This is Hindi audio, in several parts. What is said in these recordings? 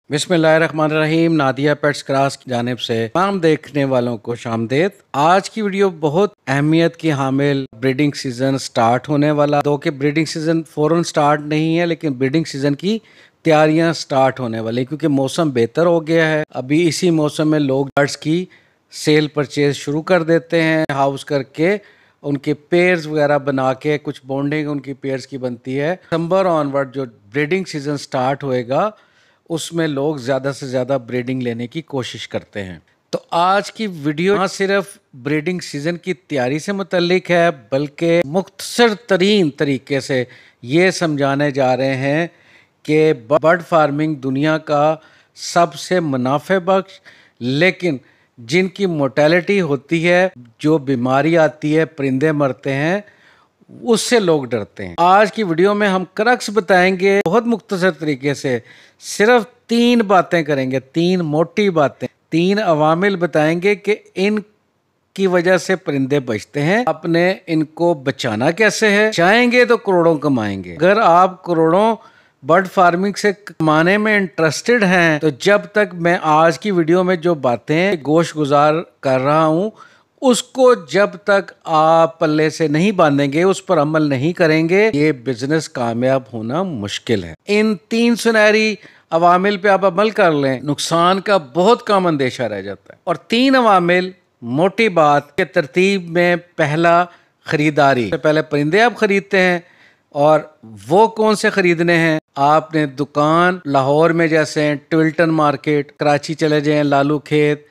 बिस्मिल्लाहिर्रहमानिर्रहीम। नादिया पेट्स क्रॉस की जानिब से तमाम देखने वालों को शामदेद। आज की वीडियो बहुत अहमियत की हामिल। ब्रीडिंग सीजन स्टार्ट होने वाला, दो के ब्रीडिंग सीजन फौरन स्टार्ट नहीं है, लेकिन ब्रीडिंग सीजन की तैयारियां स्टार्ट होने वाली, क्योंकि मौसम बेहतर हो गया है। अभी इसी मौसम में लोग बर्ड्स की सेल परचेज शुरू कर देते हैं, हाउस करके उनके पेयर्स वगैरह बना के, कुछ बॉन्डिंग उनकी पेयर्स की बनती है। दिसंबर ऑनवर्ड जो ब्रीडिंग सीजन स्टार्ट होएगा उसमें लोग ज़्यादा से ज़्यादा ब्रीडिंग लेने की कोशिश करते हैं। तो आज की वीडियो ना सिर्फ ब्रीडिंग सीजन की तैयारी से मुतल्लिक है, बल्कि मुख्तसर तरीन तरीके से ये समझाने जा रहे हैं कि बर्ड फार्मिंग दुनिया का सबसे मुनाफे बख्श, लेकिन जिनकी मोर्टेलिटी होती है, जो बीमारी आती है, परिंदे मरते हैं, उससे लोग डरते हैं। आज की वीडियो में हम क्रक्स बताएंगे बहुत मुख्तसर तरीके से। सिर्फ 3 बातें करेंगे, 3 मोटी बातें, 3 अवामिल बताएंगे कि इन की वजह से परिंदे बचते हैं। आपने इनको बचाना कैसे है। चाहेंगे तो करोड़ों कमाएंगे। अगर आप करोड़ों बर्ड फार्मिंग से कमाने में इंटरेस्टेड हैं, तो जब तक मैं आज की वीडियो में जो बातें गोश गुजार कर रहा हूं, उसको जब तक आप पल्ले से नहीं बांधेंगे, उस पर अमल नहीं करेंगे, ये बिजनेस कामयाब होना मुश्किल है। इन 3 सुनहरी अवामिल पे आप अमल कर लें, नुकसान का बहुत कम अंदेशा रह जाता है। और 3 अवामिल मोटी बात के तरतीब में, पहला खरीदारी। पहले परिंदे आप खरीदते हैं, और वो कौन से खरीदने हैं। आपने दुकान लाहौर में जैसे ट्विल्टन मार्केट, कराची चले जाएं, लालू खेत,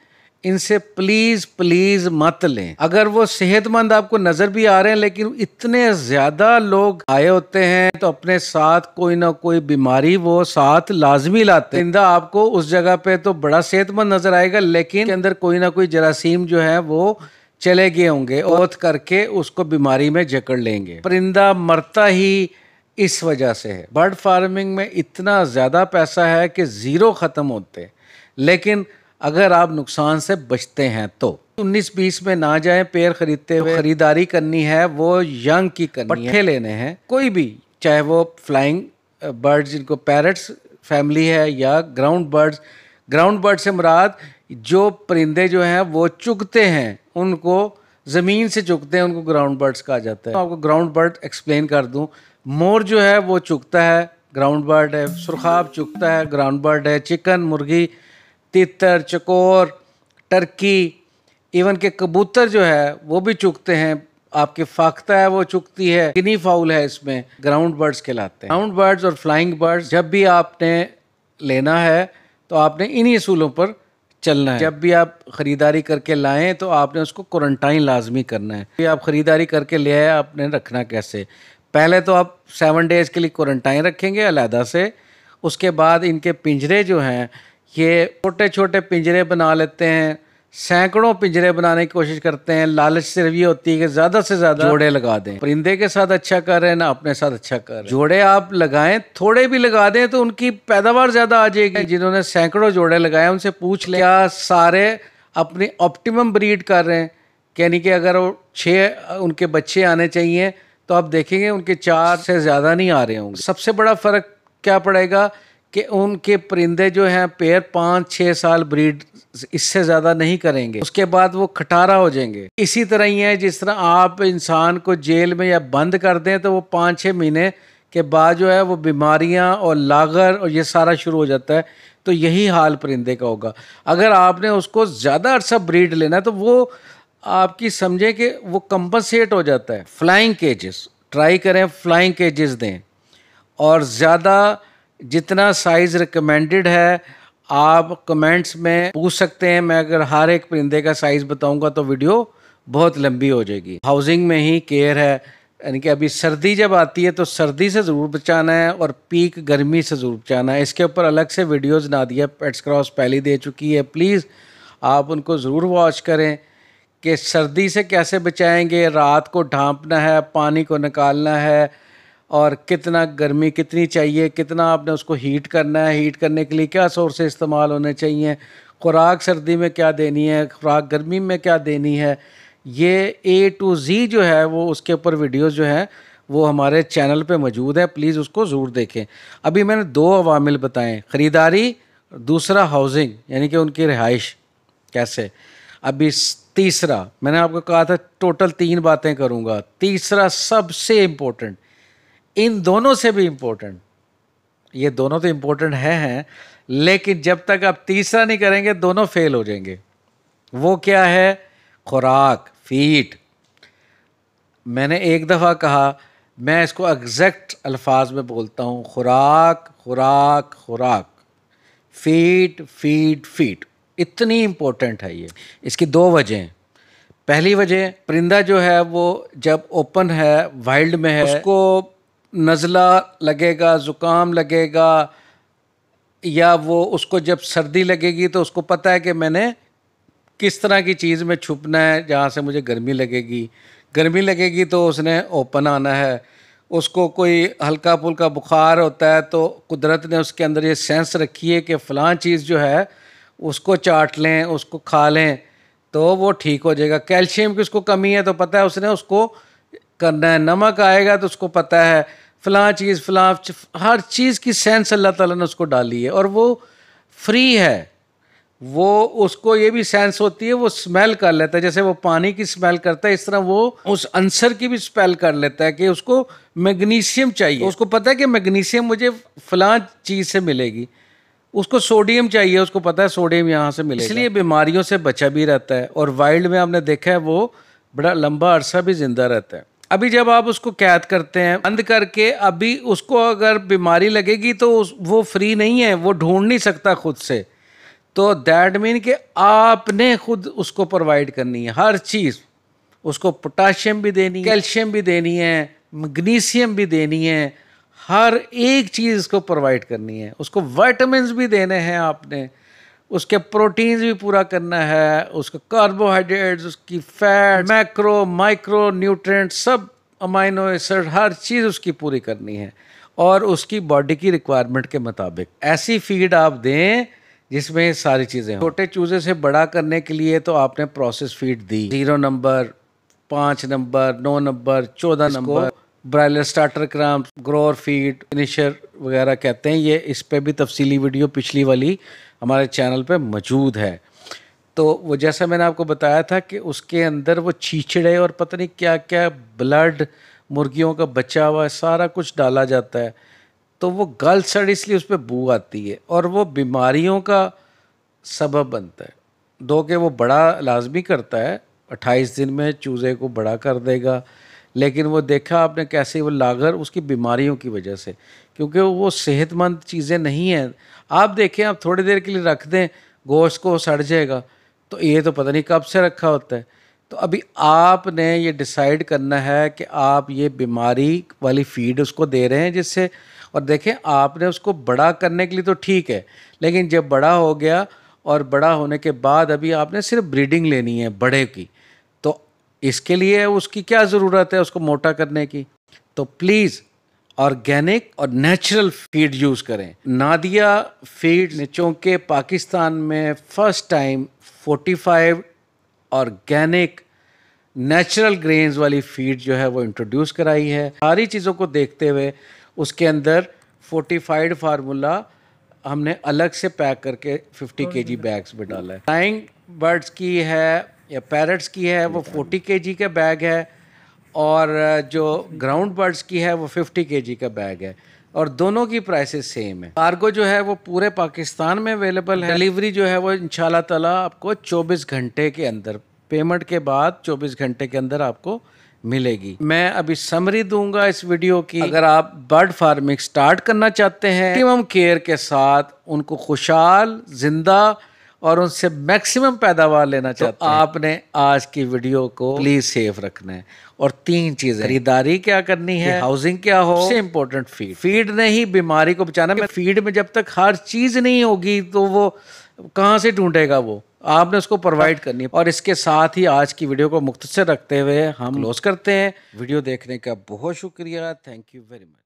इनसे प्लीज मत लें। अगर वो सेहतमंद आपको नजर भी आ रहे हैं, लेकिन इतने ज्यादा लोग आए होते हैं, तो अपने साथ कोई ना कोई बीमारी वो साथ लाजमी लाते हैं। परिंदा आपको उस जगह पे तो बड़ा सेहतमंद नजर आएगा, लेकिन के अंदर कोई ना कोई जरासीम जो है वो चले गए होंगे, ओत करके उसको बीमारी में जकड़ लेंगे। परिंदा मरता ही इस वजह से है। बर्ड फार्मिंग में इतना ज्यादा पैसा है कि जीरो खत्म होते, लेकिन अगर आप नुकसान से बचते हैं तो 19-20 में ना जाएं। पेड़ खरीदते हुए खरीदारी करनी है, वो यंग की करनी है। पट्टे लेने हैं, कोई भी, चाहे वो फ्लाइंग बर्ड्स जिनको पैरट्स फैमिली है, या ग्राउंड बर्ड्स। ग्राउंड बर्ड से मुराद जो परिंदे जो हैं वो चुगते हैं, उनको ज़मीन से चुगते हैं, उनको ग्राउंड बर्ड्स कहा जाता है। तो आपको ग्राउंड बर्ड एक्सप्लेन कर दूं। मोर जो है वो चुगता है, ग्राउंड बर्ड है। सुरखाब चुगता है, ग्राउंड बर्ड है। चिकन, मुर्गी, तितर, चकोर, टर्की, इवन के कबूतर जो है वो भी चुगते हैं। आपके फाख्ता है वो चुगती है। गिनी फाउल है, इसमें ग्राउंड बर्ड्स कहलाते हैं। ग्राउंड बर्ड्स और फ्लाइंग बर्ड्स जब भी आपने लेना है, तो आपने इन्हीं असूलों पर चलना है। जब भी आप खरीदारी करके लाएं, तो आपने उसको क्वारंटाइन लाजमी करना है। आप खरीदारी करके ले आए, आपने रखना कैसे। पहले तो आप 7 डेज के लिए क्वारंटाइन रखेंगे अलहदा से। उसके बाद इनके पिंजरे जो हैं, ये छोटे छोटे पिंजरे बना लेते हैं, सैकड़ों पिंजरे बनाने की कोशिश करते हैं। लालच सिर्फ ये होती है कि ज्यादा से ज्यादा जोड़े लगा दें। परिंदे के साथ अच्छा कर रहे हैं ना, अपने साथ अच्छा कर रहे हैं। जोड़े आप लगाएं, थोड़े भी लगा दें तो उनकी पैदावार ज्यादा आ जाएगी। जिन्होंने सैकड़ों जोड़े लगाए, उनसे पूछ लें क्या सारे अपनी ऑप्टिमम ब्रीड कर रहे हैं। यानी कि अगर वो 6 उनके बच्चे आने चाहिए, तो आप देखेंगे उनके 4 से ज्यादा नहीं आ रहे होंगे। सबसे बड़ा फर्क क्या पड़ेगा कि उनके परिंदे जो हैं पेयर 5-6 साल ब्रीड इससे ज़्यादा नहीं करेंगे, उसके बाद वो खटारा हो जाएंगे। इसी तरह ही है, जिस तरह आप इंसान को जेल में या बंद कर दें, तो वो 5-6 महीने के बाद जो है वो बीमारियां और लागर और ये सारा शुरू हो जाता है। तो यही हाल परिंदे का होगा। अगर आपने उसको ज़्यादा अरसा ब्रीड लेना है, तो वो आपकी समझे कि वो कंपनसेट हो जाता है। फ्लाइंग केजेस ट्राई करें, फ्लाइंग केजेस दें, और ज़्यादा जितना साइज़ रिकमेंडेड है आप कमेंट्स में पूछ सकते हैं। मैं अगर हर एक परिंदे का साइज़ बताऊंगा तो वीडियो बहुत लंबी हो जाएगी। हाउसिंग में ही केयर है, यानी कि अभी सर्दी जब आती है तो सर्दी से ज़रूर बचाना है, और पीक गर्मी से ज़रूर बचाना है। इसके ऊपर अलग से वीडियोज़ नादिया पेट्स क्रॉस पहले दे चुकी है, प्लीज़ आप उनको ज़रूर वॉच करें कि सर्दी से कैसे बचाएंगे। रात को ढांपना है, पानी को निकालना है, और कितना गर्मी कितनी चाहिए, कितना आपने उसको हीट करना है, हीट करने के लिए क्या सोर्स इस्तेमाल होने चाहिए, खुराक सर्दी में क्या देनी है, खुराक गर्मी में क्या देनी है, ये A to Z जो है वो उसके ऊपर वीडियोस जो है वो हमारे चैनल पे मौजूद है। प्लीज़ उसको ज़रूर देखें। अभी मैंने 2 अवामिल बताएं, ख़रीदारी दूसरा हाउसिंग यानी कि उनकी रिहाइश कैसे। अभी तीसरा, मैंने आपको कहा था टोटल 3 बातें करूँगा, तीसरा सबसे इम्पोर्टेंट, इन दोनों से भी इम्पोर्टेंट, ये दोनों तो इम्पोर्टेंट हैं लेकिन जब तक आप तीसरा नहीं करेंगे दोनों फेल हो जाएंगे। वो क्या है? खुराक, फीड। मैंने एक दफ़ा कहा, मैं इसको एग्जैक्ट अल्फाज में बोलता हूँ, खुराक खुराक खुराक, फीड फीड फीड। इतनी इम्पोर्टेंट है ये। इसकी 2 वजह हैं। पहली वजह, परिंदा जो है वो जब ओपन है, वाइल्ड में है, उसको नज़ला लगेगा, ज़ुकाम लगेगा, या वो उसको जब सर्दी लगेगी तो उसको पता है कि मैंने किस तरह की चीज़ में छुपना है जहाँ से मुझे गर्मी लगेगी। गर्मी लगेगी तो उसने ओपन आना है। उसको कोई हल्का फुल्का बुखार होता है तो कुदरत ने उसके अंदर ये सेंस रखी है कि फ़लाँ चीज़ जो है उसको चाट लें, उसको खा लें तो वो ठीक हो जाएगा। कैल्शियम की उसको कमी है तो पता है उसने उसको करना है। नमक आएगा तो उसको पता है फ़लाँ चीज़, हर चीज़ की सेंस अल्लाह ताला ने उसको डाली है और वो फ्री है। वो उसको ये भी सेंस होती है, वो स्मेल कर लेता है, जैसे वो पानी की स्मेल करता है इस तरह वो उस आंसर की भी स्मेल कर लेता है कि उसको मैग्नीशियम चाहिए। तो उसको पता है कि मैग्नीशियम मुझे फ़लाँ चीज़ से मिलेगी। उसको सोडियम चाहिए, उसको पता है सोडियम यहाँ से मिलेगा, इसलिए बीमारियों से बचा भी रहता है। और वाइल्ड में आपने देखा है वो बड़ा लंबा अरसा भी जिंदा रहता है। अभी जब आप उसको कैद करते हैं बंद करके, अभी उसको अगर बीमारी लगेगी तो वो फ्री नहीं है, वो ढूंढ नहीं सकता खुद से। तो दैट मीन कि आपने खुद उसको प्रोवाइड करनी है हर चीज़। उसको पोटाशियम भी देनी है, कैल्शियम भी देनी है, मैग्नीशियम भी देनी है, हर एक चीज़ उसको प्रोवाइड करनी है। उसको विटामिन्स भी देने हैं आपने, उसके प्रोटीन्स भी पूरा करना है, उसके कार्बोहाइड्रेट्स, उसकी फैट, मैक्रो माइक्रो न्यूट्रिएंट, सब अमाइनो एसिड, हर चीज़ उसकी पूरी करनी है और उसकी बॉडी की रिक्वायरमेंट के मुताबिक ऐसी फीड आप दें जिसमें सारी चीज़ें हों। छोटे चूजे से बड़ा करने के लिए तो आपने प्रोसेस फीड दी, 0 number, 5 number, 9 number, 14 number, broiler starter cram, grower feed, finisher वगैरह कहते हैं। ये इस पे भी तफसीली वीडियो पिछली वाली हमारे चैनल पे मौजूद है। तो वो जैसा मैंने आपको बताया था कि उसके अंदर वो छीछड़े और पता नहीं क्या क्या, ब्लड, मुर्गियों का बचा हुआ सारा कुछ डाला जाता है, तो वो गल सड़ इसलिए उस पर बू आती है और वो बीमारियों का सबब बनता है। दो कि वो बड़ा लाजमी करता है, 28 दिन में चूज़े को बड़ा कर देगा, लेकिन वो देखा आपने कैसे वो लागर उसकी बीमारियों की वजह से, क्योंकि वो सेहतमंद चीज़ें नहीं हैं। आप देखें, आप थोड़ी देर के लिए रख दें गोश्त को, सड़ जाएगा, तो ये तो पता नहीं कब से रखा होता है। तो अभी आपने ये डिसाइड करना है कि आप ये बीमारी वाली फीड उसको दे रहे हैं जिससे, और देखें आपने उसको बड़ा करने के लिए तो ठीक है, लेकिन जब बड़ा हो गया और बड़ा होने के बाद अभी आपने सिर्फ ब्रीडिंग लेनी है बड़े की, तो इसके लिए उसकी क्या ज़रूरत है उसको मोटा करने की? तो प्लीज़ ऑर्गेनिक और नेचुरल फीड यूज़ करें। नादिया फीड ने चूँकि पाकिस्तान में first time 45 organic natural grains वाली फीड जो है वो इंट्रोड्यूस कराई है। सारी चीज़ों को देखते हुए उसके अंदर फोर्टिफाइड फार्मूला हमने अलग से पैक करके 50 kg बैग्स में डाला है। फ्लाइंग बर्ड्स की है या पैरट्स की है वो 40 kg का बैग है, और जो ग्राउंड बर्ड्स की है वो 50 kg का बैग है, और दोनों की प्राइसेस सेम है। कार्गो जो है वो पूरे पाकिस्तान में अवेलेबल है। डिलीवरी जो है वो इंशाल्लाह ताला आपको 24 घंटे के अंदर, पेमेंट के बाद 24 घंटे के अंदर आपको मिलेगी। मैं अभी समरी दूंगा इस वीडियो की। अगर आप बर्ड फार्मिंग स्टार्ट करना चाहते हैं मिनिमम केयर के साथ, उनको खुशहाल, जिंदा और उनसे मैक्सिमम पैदावार लेना चाहते हैं, आपने आज की वीडियो को प्लीज सेफ रखना है। और 3 चीजें, खरीदारी क्या करनी है, हाउसिंग क्या हो, सबसे इंपॉर्टेंट फीड ने ही बीमारी को बचाना। फीड में जब तक हर चीज नहीं होगी तो वो कहाँ से ढूंढेगा, वो आपने उसको प्रोवाइड करनी है। और इसके साथ ही आज की वीडियो को मुख्तसर रखते हुए हम क्लोज करते हैं। वीडियो देखने का बहुत शुक्रिया, थैंक यू वेरी मच।